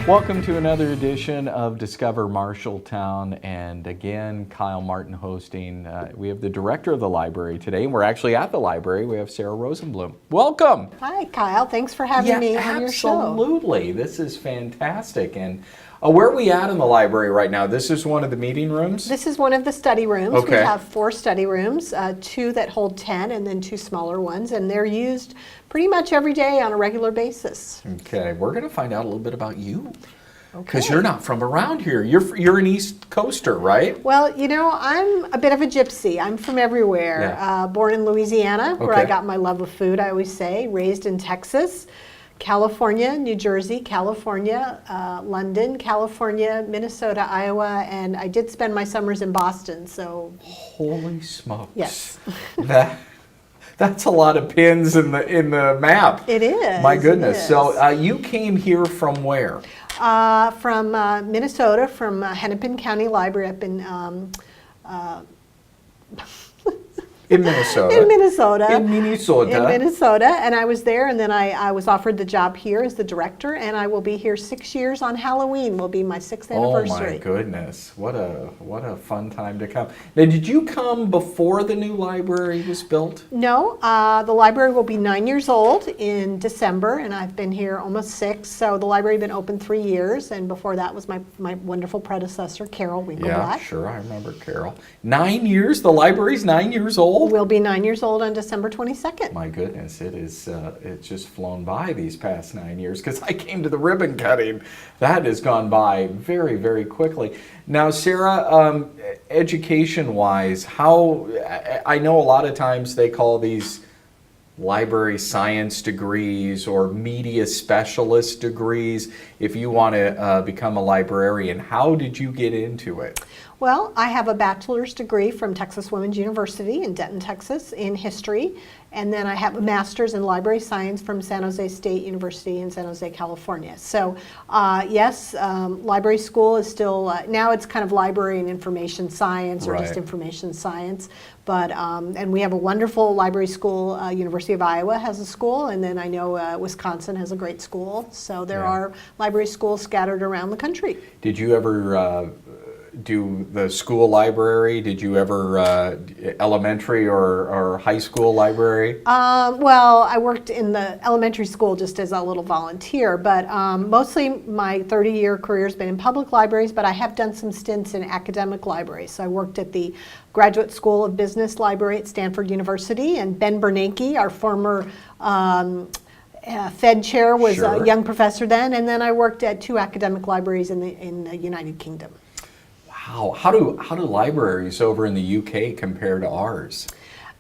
Welcome to another edition of Discover Marshalltown, and again, Kyle Martin hosting. We have the director of the library today, and we're actually at the library. We have Sarah Rosenblum. Welcome. Hi, Kyle. Thanks for having me on your show. Absolutely. This is fantastic. And where are we at in the library right now? This is one of the meeting rooms? This is one of the study rooms. Okay. We have 4 study rooms, 2 that hold 10 and then 2 smaller ones, and they're used pretty much every day on a regular basis. Okay, we're going to find out a little bit about you. Okay. Because you're not from around here. You're an East Coaster, right? Well, you know, I'm a bit of a gypsy. I'm from everywhere. Yeah. Born in Louisiana, where Okay. I got my love of food, I always say. Raised in Texas, California, New Jersey, California, London, California, Minnesota, Iowa, and I did spend my summers in Boston, so... Holy smokes. Yes. That's a lot of pins in the map. It is. My goodness. It is. So you came here from where? From Minnesota, from Hennepin County Library up in In Minnesota. In Minnesota. In Minnesota. In Minnesota, and I was there, and then I was offered the job here as the director, and I will be here 6 years on Halloween. Will be my 6th anniversary. Oh my goodness! What a fun time to come. Now, did you come before the new library was built? No, the library will be 9 years old in December, and I've been here almost 6. So the library has been open 3 years, and before that was my wonderful predecessor, Carol Winkleblatt. Yeah, sure, I remember Carol. 9 years. The library's 9 years old. We'll be 9 years old on December 22nd. My goodness, it's just flown by these past 9 years because I came to the ribbon cutting. That has gone by very, very quickly. Now, Sarah, education-wise, I know a lot of times they call these library science degrees or media specialist degrees. If you want to become a librarian, how did you get into it? Well, I have a bachelor's degree from Texas Women's University in Denton, Texas, in history, and then I have a master's in library science from San Jose State University in San Jose, California. So, yes, library school is still, now it's kind of library and information science or Right. just information science, but, and we have a wonderful library school. University of Iowa has a school, and then I know Wisconsin has a great school, so there Yeah. are library schools scattered around the country. Did you ever do the school library? Did you ever elementary or high school library? Well, I worked in the elementary school just as a little volunteer, but mostly my 30-year career has been in public libraries, but I have done some stints in academic libraries. So I worked at the Graduate School of Business Library at Stanford University, and Ben Bernanke, our former Fed chair, was Sure. a young professor then, and then I worked at 2 academic libraries in the United Kingdom. Wow, how do libraries over in the UK compare to ours?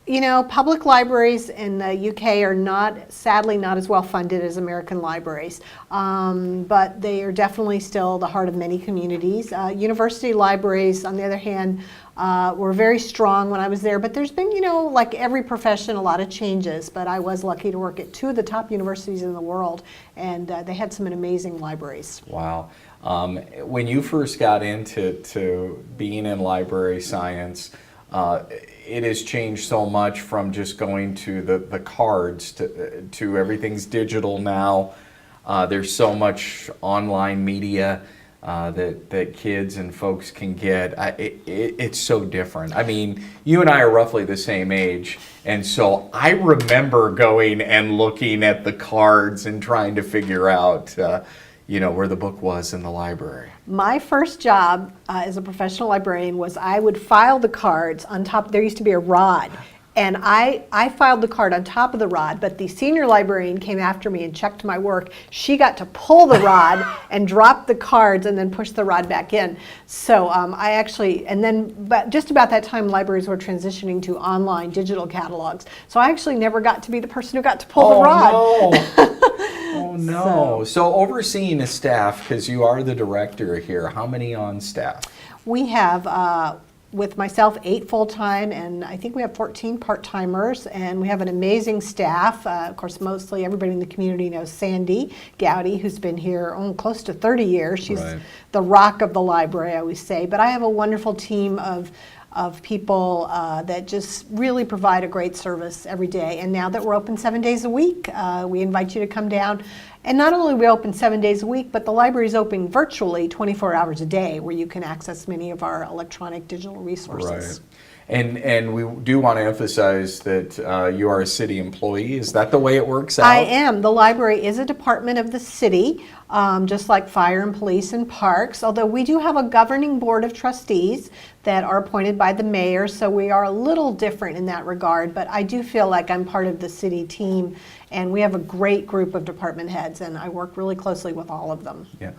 You know, public libraries in the UK are sadly not as well funded as American libraries, but they are definitely still the heart of many communities. University libraries, on the other hand, were very strong when I was there, but there's been, you know, like every profession, a lot of changes, but I was lucky to work at 2 of the top universities in the world, and they had some amazing libraries. Wow. When you first got into being in library science, it has changed so much from just going to the cards to everything's digital now. There's so much online media that kids and folks can get. It's so different. I mean, you and I are roughly the same age, and so I remember going and looking at the cards and trying to figure out where the book was in the library. My first job as a professional librarian was I would file the cards on top. There used to be a rod, and I filed the card on top of the rod, but the senior librarian came after me and checked my work. She got to pull the rod and drop the cards and then push the rod back in. So but just about that time, libraries were transitioning to online digital catalogs. So I actually never got to be the person who got to pull the rod. No. Oh no. So overseeing a staff, because you are the director here, how many on staff? We have, with myself, 8 full-time, and I think we have 14 part-timers, and we have an amazing staff. Of course, mostly everybody in the community knows Sandy Gowdy, who's been here close to 30 years. She's Right. the rock of the library, I always say. But I have a wonderful team of of people that just really provide a great service every day. And now that we're open 7 days a week, we invite you to come down. And not only are we open 7 days a week, but the library is open virtually 24 hours a day, where you can access many of our electronic digital resources. Right. And we do want to emphasize that you are a city employee. Is that the way it works out? I am. The library is a department of the city, just like fire and police and parks, although we do have a governing board of trustees that are appointed by the mayor, so we are a little different in that regard, but I do feel like I'm part of the city team, and we have a great group of department heads, and I work really closely with all of them. Yeah.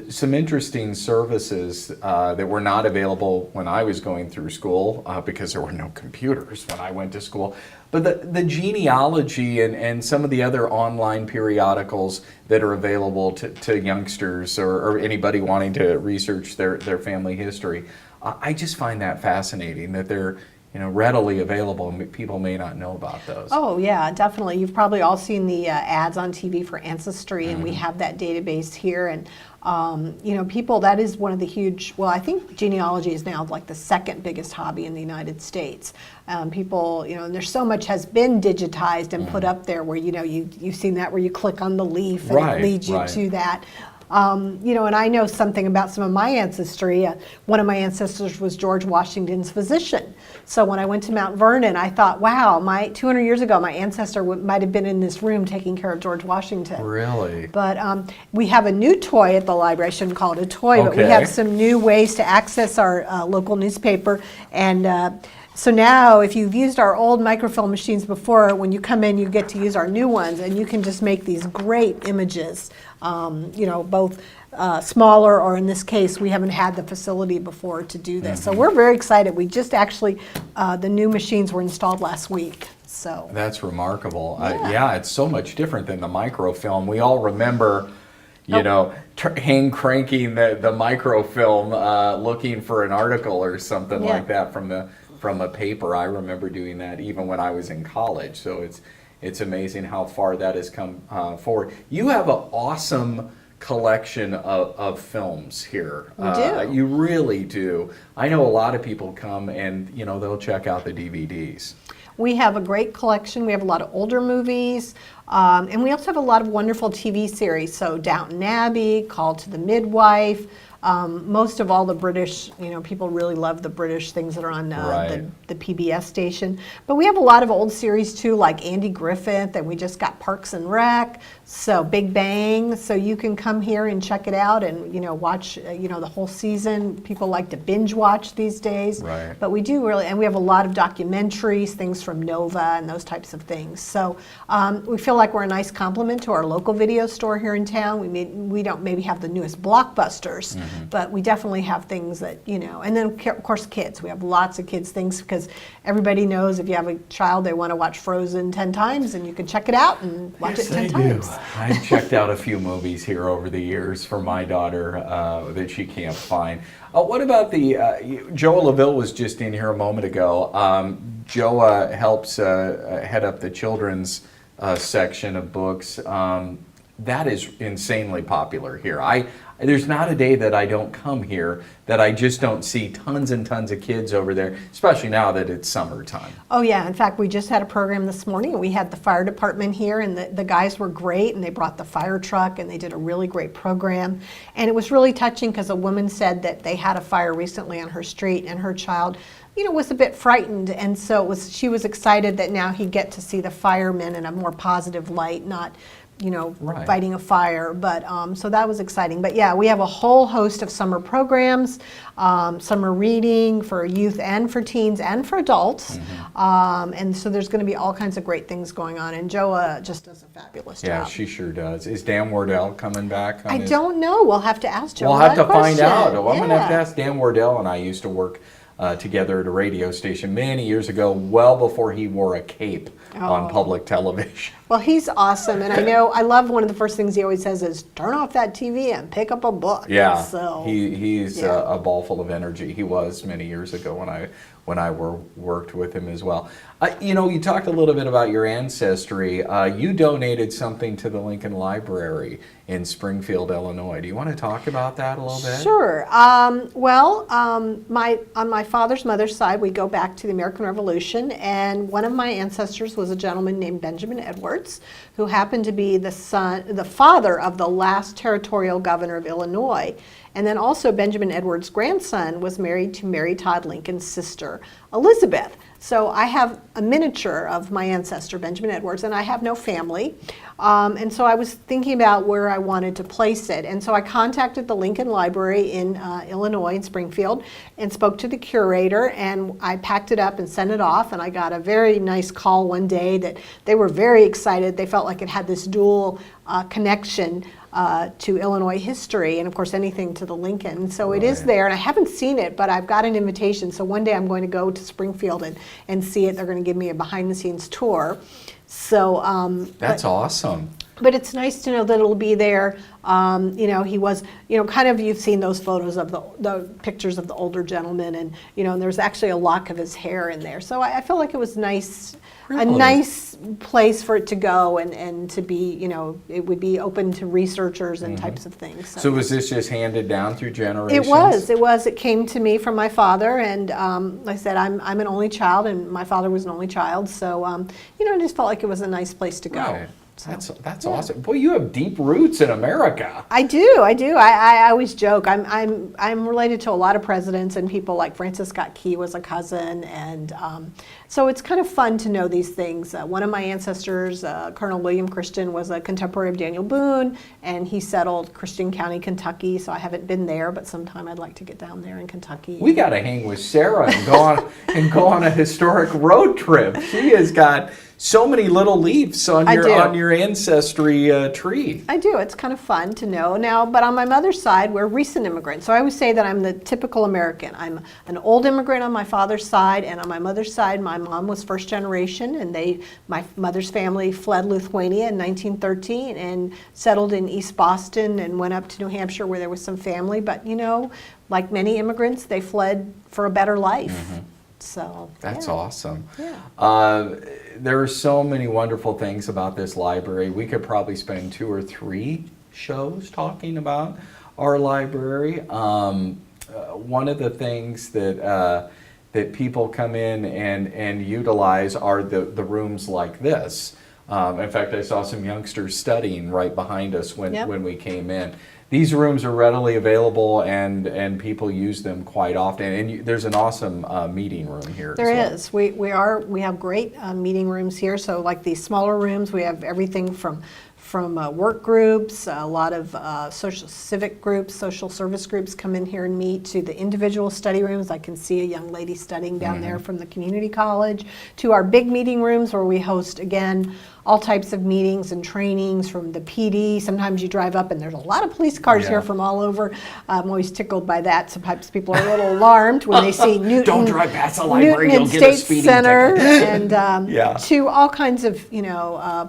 Some interesting services that were not available when I was going through school because there were no computers when I went to school. But the genealogy and some of the other online periodicals that are available to youngsters or anybody wanting to research their family history, I just find that fascinating that they're readily available, and people may not know about those. Oh yeah, definitely. You've probably all seen the ads on TV for Ancestry, and we have that database here. And people, that is one of the huge. Well, I think genealogy is now like the second biggest hobby in the United States. People, and there's so much has been digitized and put up there where you've seen that where you click on the leaf and it leads you to that. And I know something about some of my ancestry. One of my ancestors was George Washington's physician. So when I went to Mount Vernon, I thought, wow, 200 years ago, my ancestor might have been in this room taking care of George Washington. Really? But we have a new toy at the library. I shouldn't call it a toy, but we have some new ways to access our local newspaper. And so now, if you've used our old microfilm machines before, when you come in, you get to use our new ones, and you can just make these great images, both smaller, or in this case, we haven't had the facility before to do this. So we're very excited. We just actually, the new machines were installed last week. So that's remarkable. It's so much different than the microfilm. We all remember hand cranking the microfilm, looking for an article or something like that from a paper. I remember doing that even when I was in college. So it's amazing how far that has come forward. You have an awesome collection of films here. We do. You really do. I know a lot of people come and they'll check out the DVDs. We have a great collection. We have a lot of older movies, and we also have a lot of wonderful TV series. So Downton Abbey, Call to the Midwife. Most of all the British, people really love the British things that are on the PBS station. But we have a lot of old series too, like Andy Griffith, and we just got Parks and Rec, so Big Bang. So you can come here and check it out and watch the whole season. People like to binge watch these days. Right. But we do really, and we have a lot of documentaries, things from Nova and those types of things. So we feel like we're a nice complement to our local video store here in town. We don't maybe have the newest blockbusters. But we definitely have things that, and then of course kids. We have lots of kids things because everybody knows if you have a child, they want to watch Frozen 10 times, and you can check it out and watch it 10 times. I've checked out a few movies here over the years for my daughter that she can't find. What about Joa LaVille was just in here a moment ago. Joa helps head up the children's section of books. That is insanely popular here. There's not a day that I don't come here that I just don't see tons and tons of kids over there, especially now that it's summertime. Oh yeah, in fact, we just had a program this morning, and we had the fire department here, and the guys were great, and they brought the fire truck, and they did a really great program. And it was really touching because a woman said that they had a fire recently on her street, and her child was a bit frightened, and so she was excited that now he'd get to see the firemen in a more positive light, not fighting a fire, but so that was exciting. But yeah, we have a whole host of summer programs, summer reading for youth and for teens and for adults, and so there's going to be all kinds of great things going on, and Joa just does a fabulous job. Yeah, she sure does. Is Dan Wardell coming back? I don't know. We'll have to ask Joa. We'll have to find out. Yeah. I'm going to have to ask Dan Wardell, and I used to work together at a radio station many years ago, well before he wore a cape on public television. Well, he's awesome, and I love one of the first things he always says is, turn off that TV and pick up a book. Yeah, so, he's a ball full of energy. He was many years ago when I worked with him as well. You talked a little bit about your ancestry. You donated something to the Lincoln Library in Springfield, Illinois. Do you want to talk about that a little bit? Sure. On my father's mother's side, we go back to the American Revolution, and one of my ancestors was a gentleman named Benjamin Edwards, who happened to be the father of the last territorial governor of Illinois. And then also Benjamin Edwards' grandson was married to Mary Todd Lincoln's sister, Elizabeth. So I have a miniature of my ancestor, Benjamin Edwards, and I have no family. And so I was thinking about where I wanted to place it. And so I contacted the Lincoln Library in Illinois, in Springfield, and spoke to the curator, and I packed it up and sent it off. And I got a very nice call one day that they were very excited. They felt like it had this dual connection to Illinois history, and of course anything to the Lincoln. So it is there, and I haven't seen it, but I've got an invitation. So one day I'm going to go to Springfield and see it. They're going to give me a behind-the-scenes tour. So that's awesome. But it's nice to know that it'll be there. He was, kind of, you've seen those photos of the pictures of the older gentleman, and and there's actually a lock of his hair in there. So I feel like it was nice. Really? A nice place for it to go and to be, it would be open to researchers and types of things. So was this just handed down through generations? It was. It came to me from my father, and like I said, I'm an only child, and my father was an only child. So, I just felt like it was a nice place to go. Right. So, that's awesome. Boy, you have deep roots in America. I do. I always joke. I'm related to a lot of presidents, and people like Francis Scott Key was a cousin, and so it's kind of fun to know these things. One of my ancestors, Colonel William Christian, was a contemporary of Daniel Boone, and he settled Christian County, Kentucky. So I haven't been there, but sometime I'd like to get down there in Kentucky. We got to hang with Sarah and go on a historic road trip. She has got so many little leaves on your ancestry tree. I do. It's kind of fun to know now. But on my mother's side, we're recent immigrants. So I always say that I'm the typical American. I'm an old immigrant on my father's side, and on my mother's side, my mom was first generation, and my mother's family fled Lithuania in 1913 and settled in East Boston and went up to New Hampshire where there was some family. But like many immigrants, they fled for a better life. Mm-hmm. So that's awesome. Yeah. There are so many wonderful things about this library. We could probably spend 2 or 3 shows talking about our library. One of the things that people come in and utilize are the rooms like this. In fact, I saw some youngsters studying right behind us when we came in. These rooms are readily available, and people use them quite often. And there's an awesome meeting room here. There is. We have great meeting rooms here. So like these smaller rooms, we have everything from work groups, a lot of social civic groups, social service groups come in here and meet, to the individual study rooms. I can see a young lady studying down there from the community college, to our big meeting rooms where we host, again, all types of meetings and trainings from the PD. Sometimes you drive up and there's a lot of police cars here from all over. I'm always tickled by that. Sometimes people are a little alarmed when they see Newton. Don't drive past the library, Newton you'll get a State speeding Center, ticket. and to all kinds of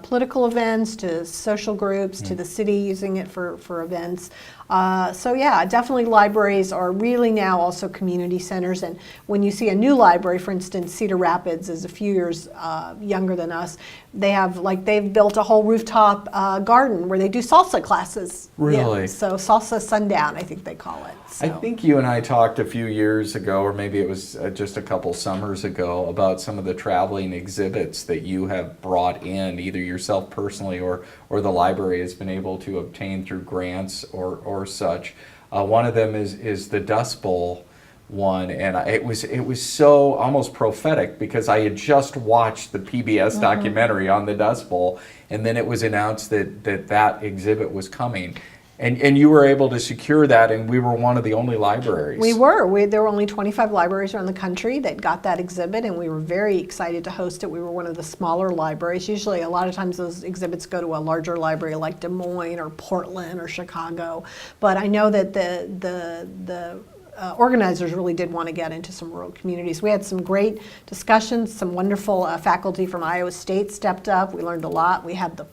political events, to social groups, to the city using it for events. So yeah, definitely libraries are really now also community centers. And when you see a new library, for instance, Cedar Rapids is a few years younger than us. They've built a whole rooftop garden where they do salsa classes. Really? Yeah, so Salsa Sundown, I think they call it. So. I think you and I talked a few years ago, or maybe it was just a couple summers ago, about some of the traveling exhibits that you have brought in, either yourself personally or the library has been able to obtain through grants or such. One of them is the Dust Bowl one, and it was so almost prophetic, because I had just watched the PBS documentary on the Dust Bowl, and then it was announced that exhibit was coming. And you were able to secure that, and we were one of the only libraries. We were. There were only 25 libraries around the country that got that exhibit, and we were very excited to host it. We were one of the smaller libraries. Usually, a lot of times those exhibits go to a larger library like Des Moines or Portland or Chicago. But I know that the organizers really did want to get into some rural communities. We had some great discussions. Some wonderful faculty from Iowa State stepped up. We learned a lot. We had the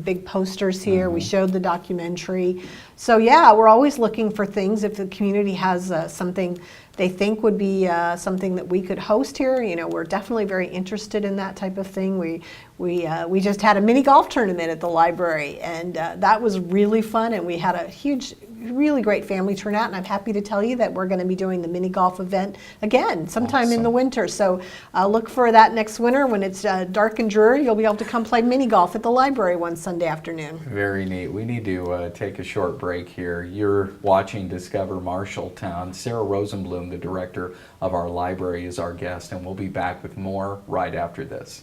big posters here. We showed the documentary. So yeah, we're always looking for things. If the community has something they think would be something that we could host here, we're definitely very interested in that type of thing. We just had a mini golf tournament at the library, and that was really fun, and we had a huge, really great family turnout, and I'm happy to tell you that we're going to be doing the mini golf event again sometime in the winter. So look for that next winter when it's dark and dreary. You'll be able to come play mini golf at the library one Sunday afternoon. Very neat. We need to take a short break here. You're watching Discover Marshalltown. Sarah Rosenblum, the director of our library, is our guest, and we'll be back with more right after this.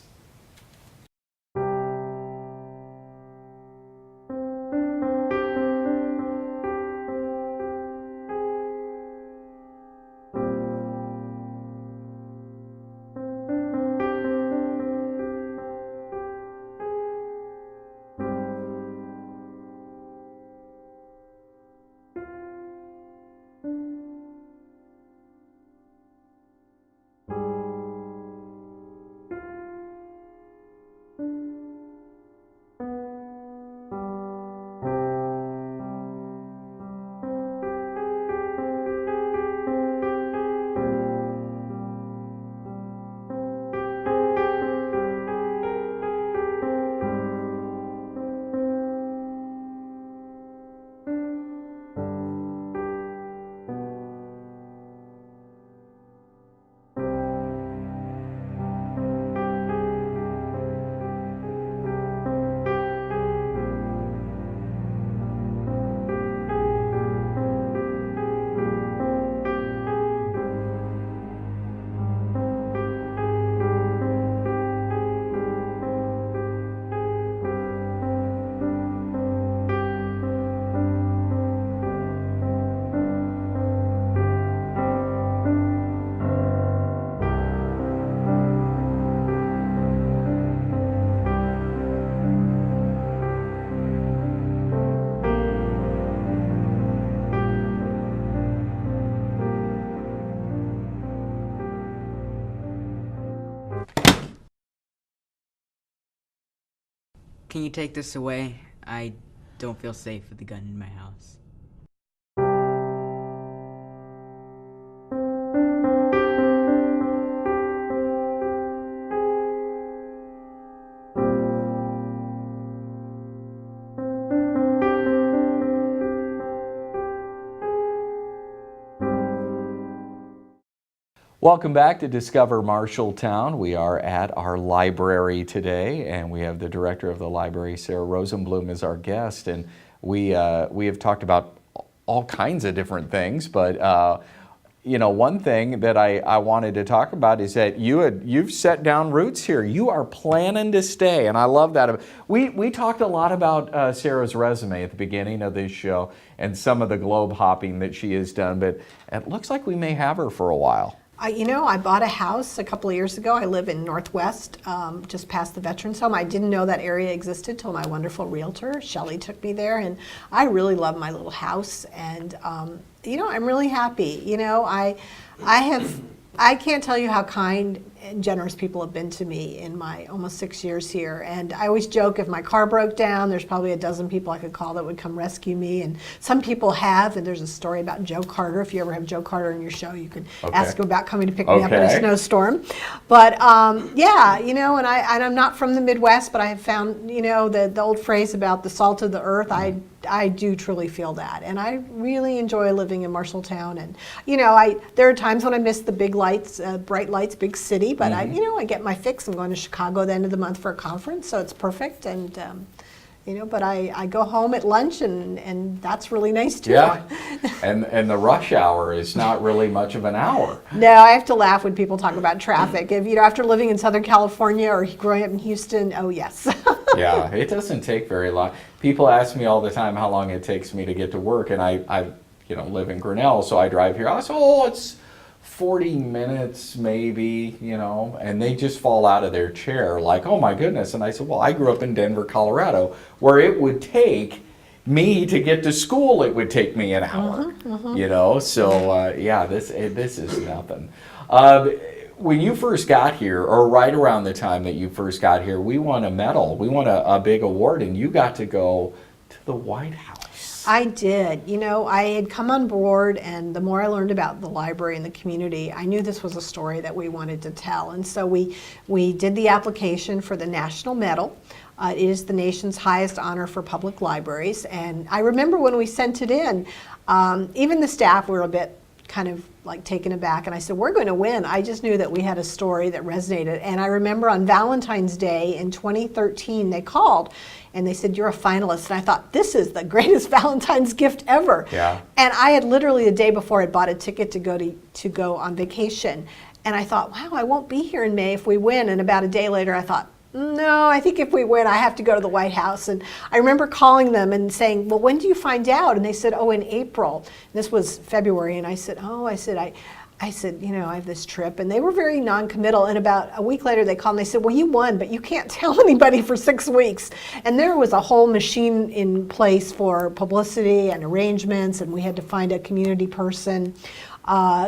Can you take this away? I don't feel safe with the gun in my house. Welcome back to Discover Marshalltown. We are at our library today, and we have the director of the library, Sarah Rosenblum, as our guest. And we have talked about all kinds of different things, but one thing that I wanted to talk about is that you've set down roots here. You are planning to stay, and I love that. We talked a lot about Sarah's resume at the beginning of this show and some of the globe hopping that she has done, but it looks like we may have her for a while. I bought a house a couple of years ago. I live in Northwest, just past the Veterans Home. I didn't know that area existed till my wonderful realtor, Shelley, took me there, and I really love my little house, and I'm really happy. I can't tell you how kind and generous people have been to me in my almost 6 years here. And I always joke, if my car broke down, there's probably a dozen people I could call that would come rescue me. And some people have, and there's a story about Joe Carter. If you ever have Joe Carter in your show, you can ask him about coming to pick me up in a snowstorm. But and I'm not from the Midwest, but I have found, the old phrase about the salt of the earth, I do truly feel that, and I really enjoy living in Marshalltown. And there are times when I miss the big lights, bright lights, big city, but I get my fix. I'm going to Chicago at the end of the month for a conference, so it's perfect. And but I go home at lunch, and that's really nice too. Yeah, and the rush hour is not really much of an hour. No, I have to laugh when people talk about traffic. If after living in Southern California or growing up in Houston, oh yes. Yeah, it doesn't take very long. People ask me all the time how long it takes me to get to work, and I live in Grinnell, so I drive here. I say, it's 40 minutes maybe, and they just fall out of their chair like, oh my goodness. And I said, well, I grew up in Denver, Colorado, where it would take me to get to school, it would take me an hour. You know, so yeah, this is nothing. When you first got here, or right around the time that you first got here, we won a medal. We won a big award, and you got to go to the White House. I did. You know, I had come on board, and the more I learned about the library and the community, I knew this was a story that we wanted to tell. And so we did the application for the National Medal. It is the nation's highest honor for public libraries. And I remember when we sent it in, even the staff were a bit kind of like taken aback, and I said, we're going to win. I just knew that we had a story that resonated. And I remember on Valentine's Day in 2013, they called and they said, you're a finalist. And I thought, this is the greatest Valentine's gift ever. Yeah. And I had literally the day before had bought a ticket to go on vacation. And I thought, wow, I won't be here in May if we win. And about a day later, I thought, no, I think if we win, I have to go to the White House. And I remember calling them and saying, well, when do you find out? And they said, oh, in April. And this was February. And I said, I said, you know, I have this trip. And they were very non-committal. And about a week later, they called and they said, well, you won, but you can't tell anybody for 6 weeks. And there was a whole machine in place for publicity and arrangements. And we had to find a community person.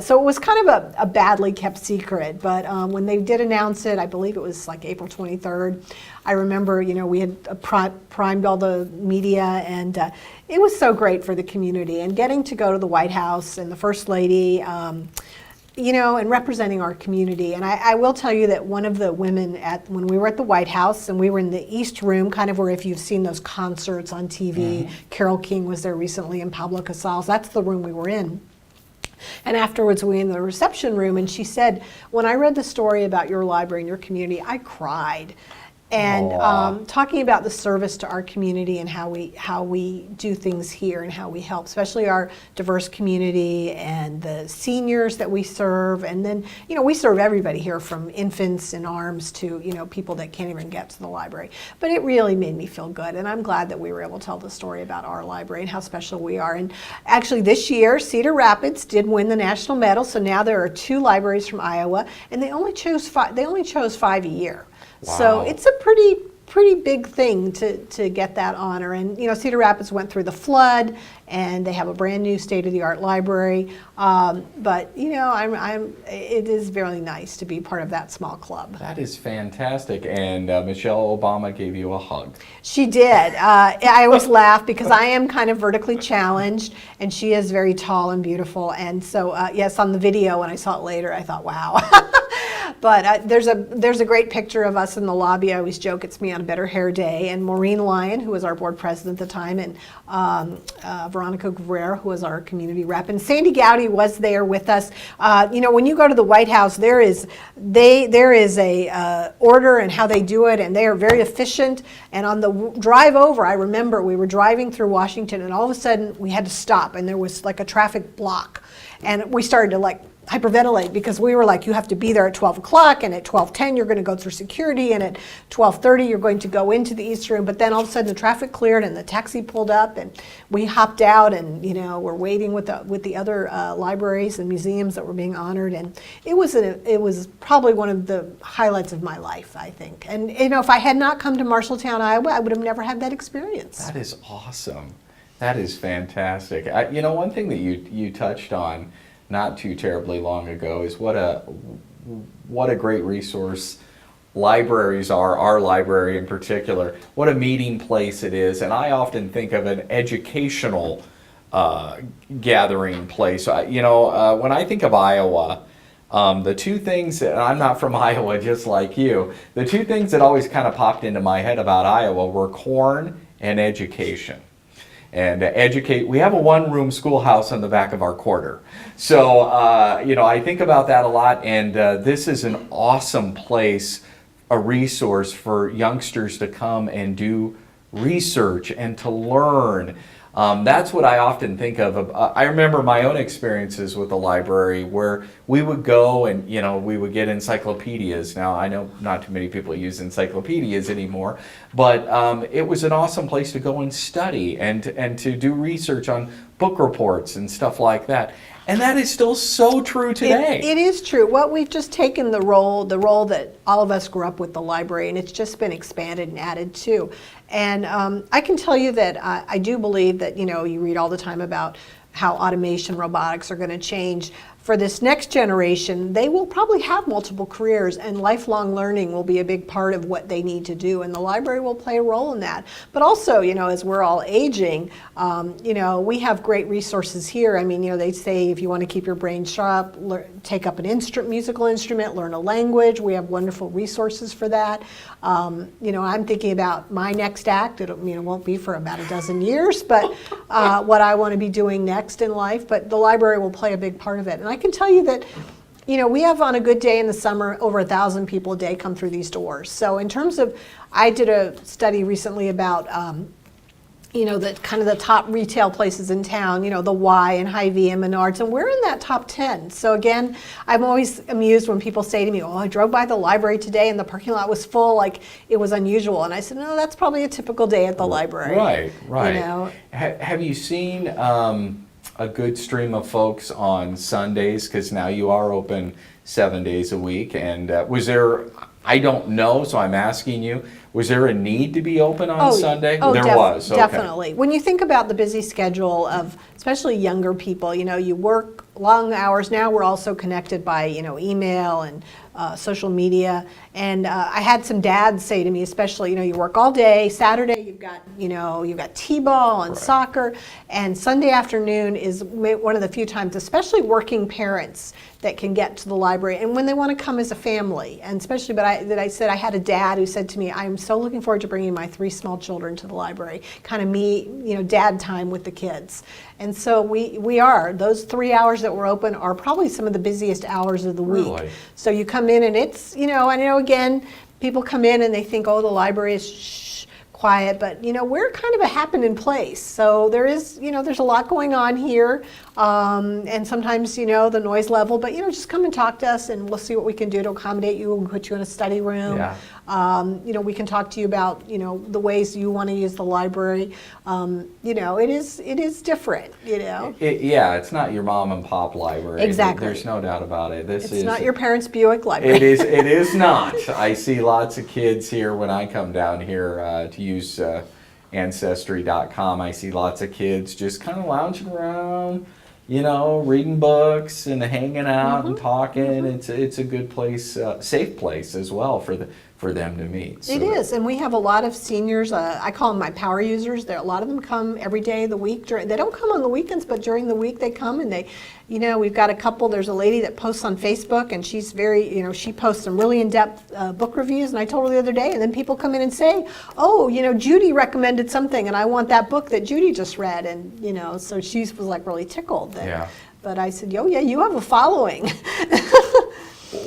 So it was kind of a badly kept secret, but when they did announce it, I believe it was like April 23rd, I remember, you know, we had primed all the media, and it was so great for the community. And getting to go to the White House and the First Lady, you know, and representing our community. And I will tell you that one of the women when we were at the White House, and we were in the East Room, kind of where if you've seen those concerts on TV, Carole King was there recently, and Pablo Casals, that's the room we were in. And afterwards, we were in the reception room, and she said, when I read the story about your library and your community, I cried. And talking about the service to our community and how we do things here and how we help, especially our diverse community and the seniors that we serve. And then, you know, we serve everybody here from infants in arms to, you know, people that can't even get to the library. But it really made me feel good. And I'm glad that we were able to tell the story about our library and how special we are. And actually this year, Cedar Rapids did win the national medal. So now there are 2 libraries from Iowa, and they only chose 5 a year. Wow. So it's a pretty big thing to get that honor. And you know, Cedar Rapids went through the flood, and they have a brand new state-of-the-art library. But you know, it is very nice to be part of that small club. That is fantastic. And Michelle Obama gave you a hug. She did. I always laugh because I am kind of vertically challenged, and she is very tall and beautiful. And so, yes, on the video, when I saw it later, I thought, wow. But there's a great picture of us in the lobby. I always joke it's me on a better hair day. And Maureen Lyon, who was our board president at the time, and Veronica Guerrero, who was our community rep, and Sandy Gowdy was there with us. You know, when you go to the White House, there is a order and how they do it, and they are very efficient. And on the drive over, I remember we were driving through Washington, and all of a sudden we had to stop, and there was like a traffic block, and we started to like hyperventilate because we were like, you have to be there at 12 o'clock, and at 12:10 you're going to go through security, and at 12:30 you're going to go into the East Room. But then all of a sudden the traffic cleared and the taxi pulled up, and we hopped out, and you know, we're waiting with the other libraries and museums that were being honored. And it was probably one of the highlights of my life, I think. And you know, if I had not come to Marshalltown, Iowa, I would have never had that experience. That is awesome. That is fantastic. You know, one thing that you touched on not too terribly long ago is what a great resource libraries are, our library in particular, what a meeting place it is. And I often think of an educational gathering place. You know, when I think of Iowa, the 2 things, and I'm not from Iowa just like you, the 2 things that always kind of popped into my head about Iowa were corn and education. And we have a 1-room schoolhouse on the back of our quarter. So, you know, I think about that a lot, and this is an awesome place, a resource for youngsters to come and do research and to learn. That's what I often think of. I remember my own experiences with the library where we would go and, you know, we would get encyclopedias. Now, I know not too many people use encyclopedias anymore, but it was an awesome place to go and study and to do research on book reports and stuff like that. And that is still so true today. It is true. Well, we've just taken the role that all of us grew up with, the library, and it's just been expanded and added to. And I can tell you that I do believe that, you read all the time about how automation, robotics are going to change. For this next generation, they will probably have multiple careers, and lifelong learning will be a big part of what they need to do, and the library will play a role in that. But also, as we're all aging, we have great resources here. I mean, they say if you want to keep your brain sharp, take up an musical instrument, learn a language. We have wonderful resources for that. I'm thinking about my next act. It won't be for about a dozen years, but what I want to be doing next in life. But the library will play a big part of it. And I can tell you that, we have on a good day in the summer over 1,000 people a day come through these doors. So in terms of, I did a study recently about, the kind of the top retail places in town, the Y and Hy-Vee and Menards, and we're in that top 10. So again, I'm always amused when people say to me, I drove by the library today and the parking lot was full, like it was unusual. And I said, no, that's probably a typical day at the library. Right. Have you seen a good stream of folks on Sundays? Because now you are open 7 days a week. And was there, I don't know, so I'm asking you, was there a need to be open on Sunday? There was. Okay. Definitely. When you think about the busy schedule of especially younger people, you work long hours. Now we're also connected by, email and social media. And I had some dads say to me, especially, you work all day. Saturday you've got t-ball and soccer, and Sunday afternoon is one of the few times, especially working parents, that can get to the library, and when they want to come as a family, and especially. But I said I had a dad who said to me, "I'm so looking forward to bringing my 3 small children to the library, kind of me, dad time with the kids." And so we are. Those 3 hours that we're open are probably some of the busiest hours of the week. Really? So you come in and it's, I know again, people come in and they think, the library is quiet, but we're kind of a happening place. So there is, there's a lot going on here, and sometimes the noise level. But just come and talk to us, and we'll see what we can do to accommodate you and put you in a study room. Yeah. We can talk to you about the ways you want to use the library. It is different. It's not your mom and pop library. Exactly. There's no doubt about it. It's not your parents' Buick library. It is not. I see lots of kids here when I come down here to use Ancestry.com. I see lots of kids just kind of lounging around, reading books and hanging out and talking. It's a good place, safe place as well for them to meet. So it is, and we have a lot of seniors. I call them my power users. A lot of them come every day of the week. They don't come on the weekends, but during the week they come, and they, we've got a couple. There's a lady that posts on Facebook, and she's very, she posts some really in-depth book reviews. And I told her the other day, and then people come in and say, Judy recommended something, and I want that book that Judy just read, and so she was like really tickled. But I said, you have a following.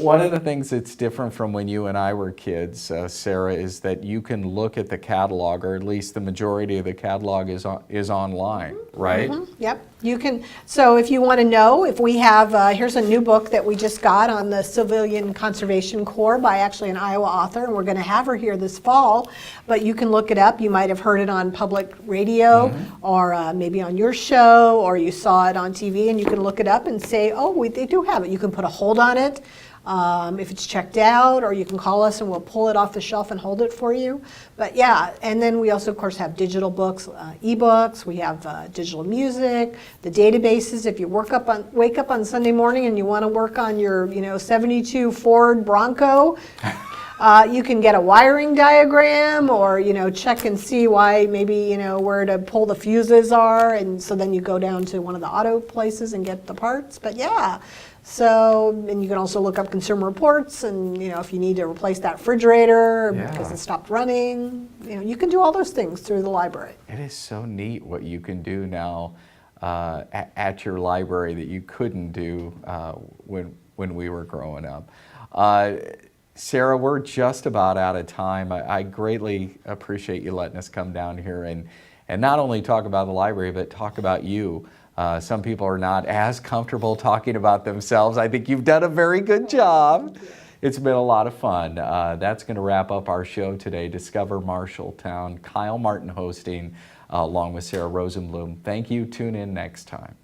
One of the things that's different from when you and I were kids, Sarah, is that you can look at the catalog, or at least the majority of the catalog is online, right? Yep, you can. So if you want to know, if we have, here's a new book that we just got on the Civilian Conservation Corps by actually an Iowa author, and we're going to have her here this fall. But you can look it up. You might have heard it on public radio, or maybe on your show, or you saw it on TV, and you can look it up and say, they do have it. You can put a hold on it. If it's checked out, or you can call us and we'll pull it off the shelf and hold it for you. But yeah, and then we also of course have digital books, ebooks, we have digital music, the databases. If you wake up on Sunday morning and you want to work on your 72 Ford Bronco, you can get a wiring diagram, or check and see why maybe where to pull the fuses are, and so then you go down to one of the auto places and get the parts. But yeah. So, and you can also look up Consumer Reports, and if you need to replace that refrigerator because it stopped running, you can do all those things through the library. It is so neat what you can do now at your library that you couldn't do when we were growing up. Sarah, we're just about out of time. I greatly appreciate you letting us come down here and not only talk about the library, but talk about you. Some people are not as comfortable talking about themselves. I think you've done a very good job. It's been a lot of fun. That's going to wrap up our show today. Discover Marshalltown. Kyle Martin hosting, along with Sarah Rosenblum. Thank you. Tune in next time.